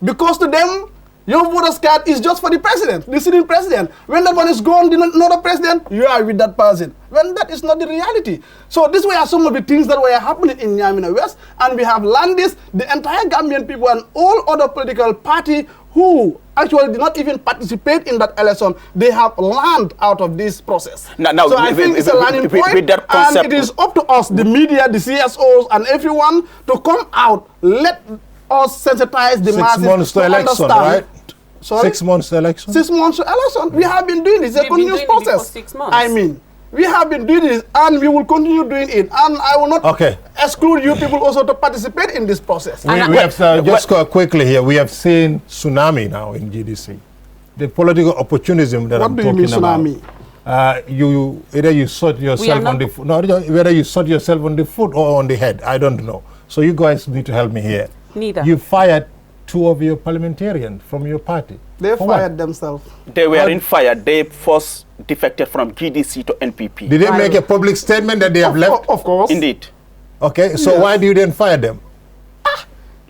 Speaker 3: Because to them, your voters card is just for the president, the sitting president. When that one is gone, another president, you are with that person. When that is not the reality. So these were some of the things that were happening in Nyamina West, and we have learned this, the entire Gambian people and all other political party who actually did not even participate in that election, they have learned out of this process.
Speaker 1: Now,
Speaker 3: so I think it's a learning point,
Speaker 1: with that concept,
Speaker 3: and it is up to us, the media, the CSOs, and everyone to come out, let us sensitize the
Speaker 2: 6
Speaker 3: masses
Speaker 2: months to election,
Speaker 3: understand.
Speaker 2: right?
Speaker 3: Sorry?
Speaker 2: 6 months to election?
Speaker 3: 6 months to election. We have been doing this. It's a
Speaker 4: We've been
Speaker 3: continuous
Speaker 4: doing it
Speaker 3: process.
Speaker 4: for 6 months.
Speaker 3: I mean, we have been doing this and we will continue doing it. And I will not exclude you people also to participate in this process.
Speaker 2: We have, just quickly here, we have seen tsunami now in GDC. The political opportunism that I'm talking about.
Speaker 3: What do you mean tsunami?
Speaker 2: Either you shot yourself on the foot, no, whether you shot yourself on the foot or on the head, I don't know. So you guys need to help me here.
Speaker 4: Neither.
Speaker 2: You fired 2 of your parliamentarians from your party.
Speaker 3: They
Speaker 2: For
Speaker 3: fired
Speaker 2: what?
Speaker 3: themselves.
Speaker 1: They were in fire. They first defected from GDC to NPP.
Speaker 2: Did they make a public statement that they have left?
Speaker 3: Of course.
Speaker 1: Indeed.
Speaker 2: Okay, so
Speaker 3: Yes.
Speaker 2: why do you then fire them?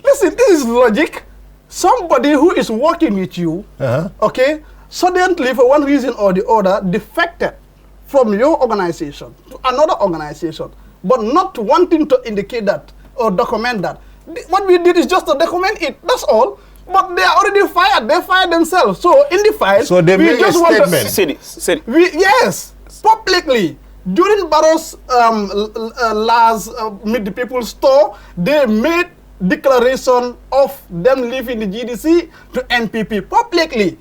Speaker 3: Listen, this is logic. Somebody who is working with you, okay, suddenly for one reason or the other defected from your organization to another organization, but not wanting to indicate that or document that. What we did is just to document it, that's all. But they are already fired. They fired themselves. So in the file,
Speaker 2: So they
Speaker 3: we
Speaker 2: made a
Speaker 3: just want
Speaker 2: statement.
Speaker 3: to yes, publicly. During Barrow's last Meet the People's tour, they made declaration of them leaving the GDC to NPP publicly.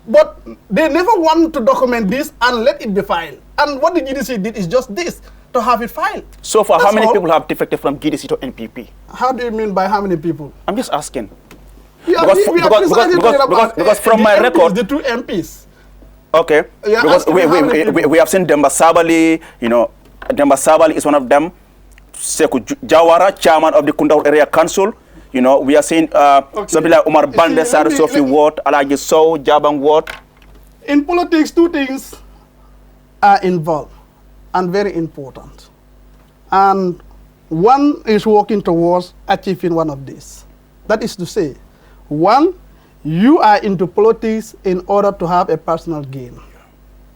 Speaker 3: But they never want to document this and let it be filed. And what the GDC did is just this, to have it filed.
Speaker 1: So far,
Speaker 3: That's
Speaker 1: how many
Speaker 3: all.
Speaker 1: people have defected from GDC to NPP?
Speaker 3: How do you mean by how many people?
Speaker 1: I'm just asking.
Speaker 3: We are
Speaker 1: Because from my record,
Speaker 3: the 2 MPs.
Speaker 1: Okay.
Speaker 3: Yeah,
Speaker 1: because we have seen Demba Sabali, you know, Demba Sabali is one of them. Sekou Jawara, chairman of the Kundahul Area Council. You know, we are seeing something like Omar Bande, Sar Sophie Ward, Alaji Sow, Jabang Ward.
Speaker 3: In politics, 2 things are involved and very important. And one is working towards achieving one of these. That is to say, 1, you are into politics in order to have a personal gain.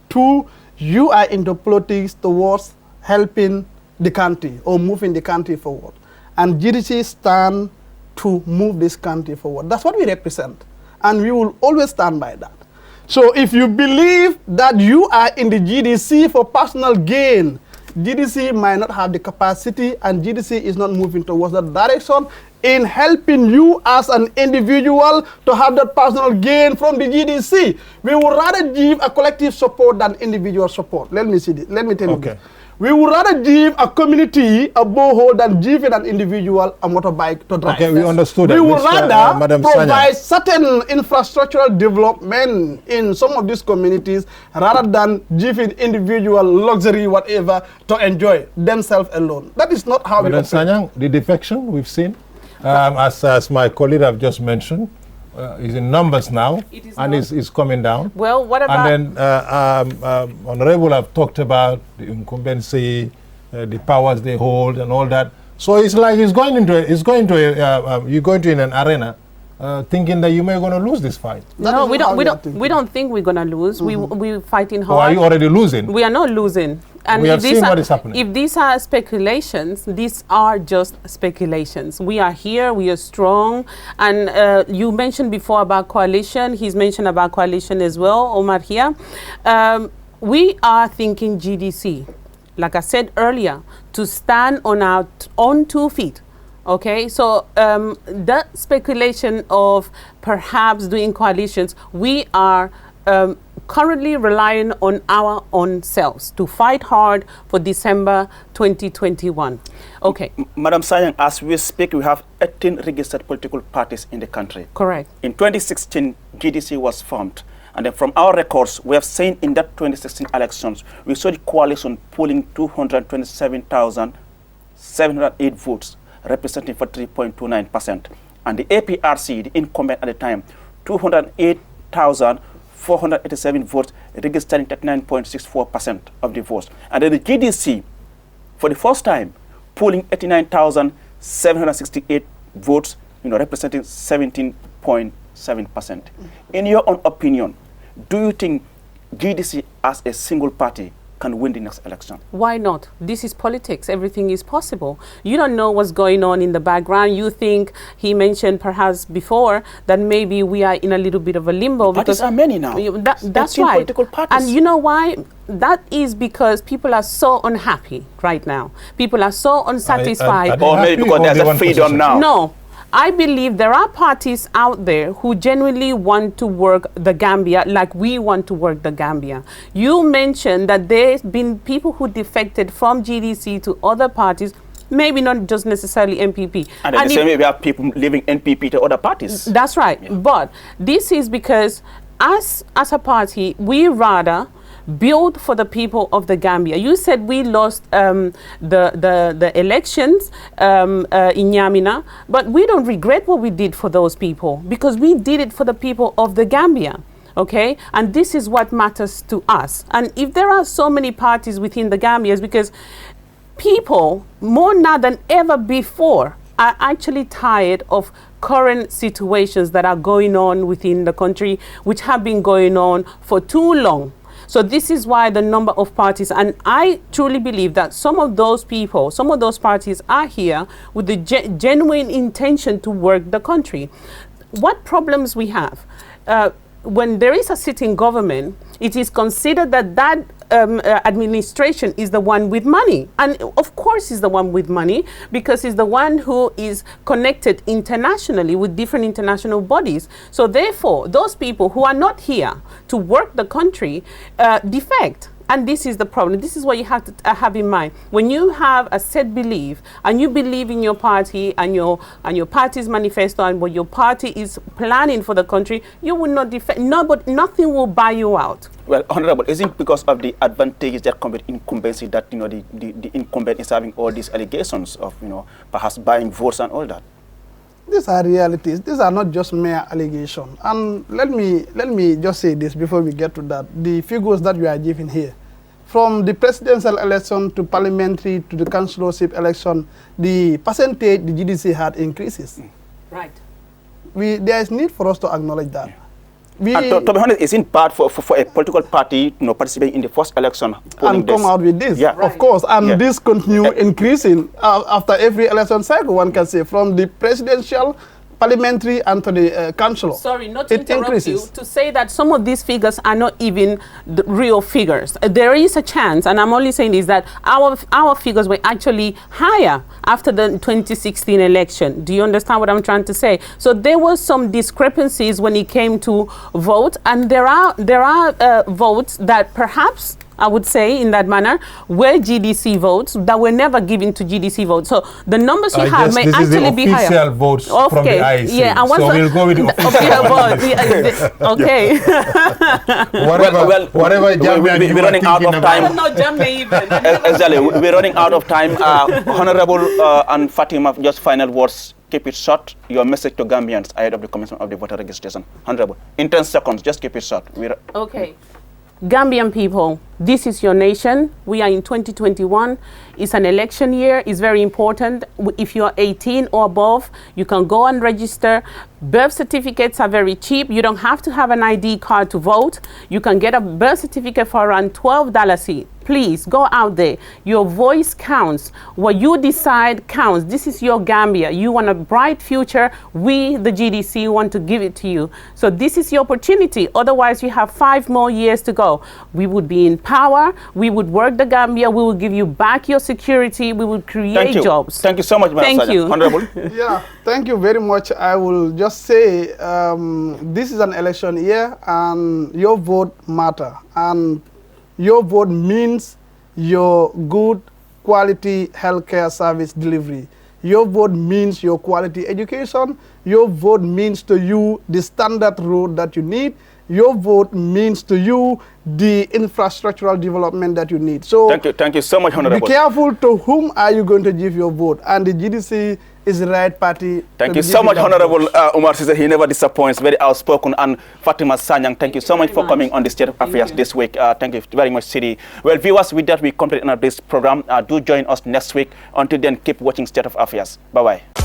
Speaker 3: 2, you are into politics towards helping the country or moving the country forward. And GDC stand to move this country forward. That's what we represent. And we will always stand by that. So if you believe that you are in the GDC for personal gain, GDC might not have the capacity, and GDC is not moving towards that direction in helping you as an individual to have that personal gain from the GDC. We would rather give a collective support than individual support. Let me see this. Let me tell you this. We would rather give a community a borehole than giving an individual a motorbike to drive.
Speaker 2: Okay, we understood
Speaker 3: We
Speaker 2: that.
Speaker 3: would rather
Speaker 2: Madam
Speaker 3: provide
Speaker 2: Sanyang.
Speaker 3: certain infrastructural development in some of these communities rather than giving individual luxury, whatever, to enjoy themselves alone. That is not how we
Speaker 2: Madam
Speaker 3: operate.
Speaker 2: Sanyang, the defection we've seen, as my colleague have just mentioned, is in numbers now, and is coming down.
Speaker 4: Well, what about...
Speaker 2: And then Honorable have talked about the incumbency, the powers they hold, and all that. So it's like you're going into an arena thinking that you may going to lose this fight.
Speaker 4: No, we don't think we're gonna lose. We're fighting hard.
Speaker 2: Or are you already losing?
Speaker 4: We are not losing. And
Speaker 2: we have
Speaker 4: if these
Speaker 2: seen
Speaker 4: are,
Speaker 2: what is happening.
Speaker 4: If these are speculations, these are just speculations. We are here, we are strong. And you mentioned before about coalition. He's mentioned about coalition as well, Omar here. We are thinking GDC, like I said earlier, to stand on our own 2 feet. Okay, so that speculation of perhaps doing coalitions, we are currently relying on our own selves to fight hard for December 2021. Okay.
Speaker 1: Madam Sayang, as we speak, we have 18 registered political parties in the country.
Speaker 4: Correct.
Speaker 1: In 2016, GDC was formed. And then from our records, we have seen in that 2016 elections, we saw the coalition polling 227,708 votes, representing for 3.29%. And the APRC, the incumbent at the time, 208,487 votes, registering 39.64% of the votes. And then the GDC, for the first time, polling 89,768 votes, representing 17.7%. In your own opinion, do you think GDC as a single party can win the next election?
Speaker 4: Why not? This is politics. Everything is possible. You don't know what's going on in the background. You think he mentioned perhaps before that maybe we are in a little bit of a limbo.
Speaker 1: Parties are many now.
Speaker 4: That's right.
Speaker 1: Political parties.
Speaker 4: And you know why? That is because people are so unhappy right now. People are so unsatisfied.
Speaker 1: Or maybe because there's a freedom now.
Speaker 4: No. I believe there are parties out there who genuinely want to work the Gambia like we want to work the Gambia. You mentioned that there's been people who defected from GDC to other parties, maybe not just necessarily NPP.
Speaker 1: And the same way we have people leaving NPP to other parties.
Speaker 4: That's right. Yeah. But this is because as a party, we rather build for the people of the Gambia. You said we lost the elections in Nyamina, but we don't regret what we did for those people because we did it for the people of the Gambia. Okay, and this is what matters to us. And if there are so many parties within the Gambia, it's because people, more now than ever before, are actually tired of current situations that are going on within the country, which have been going on for too long. So this is why the number of parties, and I truly believe that some of those people, some of those parties are here with the genuine intention to work the country. What problems we have? When there is a sitting government, it is considered that administration is the one with money. And of course is the one with money because it's the one who is connected internationally with different international bodies. So therefore, those people who are not here to work the country defect. And this is the problem. This is what you have to have in mind. When you have a set belief and you believe in your party and your party's manifesto and what your party is planning for the country, you will not defect. No, but nothing will buy you out.
Speaker 1: Well, Honorable, is it because of the advantages that come with incumbency that the incumbent is having all these allegations of perhaps buying votes and all that?
Speaker 3: These are realities. These are not just mere allegations. And let me just say this before we get to that. The figures that we are giving here, from the presidential election to parliamentary to the councillorship election, the percentage the GDC had increases.
Speaker 4: Right.
Speaker 3: There is need for us to acknowledge that.
Speaker 1: Yeah. To be honest, it's in part for a political party participating in the first election
Speaker 3: and come out with this,
Speaker 1: yeah.
Speaker 3: Of course, and this continue increasing after every election cycle, one can say, from the presidential, parliamentary, and to the council.
Speaker 4: Sorry, not to interrupt you, to say that some of these figures are not even the real figures. There is a chance, and I'm only saying is that our figures were actually higher after the 2016 election. Do you understand what I'm trying to say? So there was some discrepancies when it came to vote, and there are votes that perhaps, I would say in that manner, were GDC votes that were never given to GDC votes. So the numbers you have may actually be higher.
Speaker 2: Official votes from the IEC.
Speaker 4: Yeah, and
Speaker 2: so we'll go with the official
Speaker 4: votes. Okay.
Speaker 2: whatever
Speaker 1: we're running out of time.
Speaker 4: No, even.
Speaker 1: Exactly, we're running out of time. Honorable and Fatima, just final words. Keep it short. Your message to Gambians ahead of the commencement of the voter registration. Honorable, in 10 seconds, just keep it short.
Speaker 4: Okay. Gambian people, this is your nation. We are in 2021. It's an election year. It's very important. If you're 18 or above, you can go and register. Birth certificates are very cheap. You don't have to have an ID card to vote. You can get a birth certificate for around $12 each. Please go out there. Your voice counts. What you decide counts. This is your Gambia. You want a bright future. We, the GDC, want to give it to you. So this is your opportunity. Otherwise, you have 5 more years to go. We would be in power, we would work the Gambia, we will give you back your security, we will create jobs.
Speaker 1: Thank you so much, Madam
Speaker 4: Thank you.
Speaker 1: Honorable.
Speaker 3: Yeah, thank you very much. I will just say this is an election year and your vote matter. And your vote means your good quality healthcare service delivery. Your vote means your quality education. Your vote means to you the standard road that you need. Your vote means to you the infrastructural development that you need. So
Speaker 1: thank you so much, Honorable.
Speaker 3: Be careful to whom are you going to give your vote, and the GDC is the right party.
Speaker 1: Thank you so much, Honorable Umar Sise. He never disappoints, very outspoken. And Fatima Sanyang, thank you so much for coming on the State of Affairs this week. Thank you very much, Sidi. Well, viewers, with that, we complete this program. Do join us next week. Until then, keep watching State of Affairs. Bye-bye.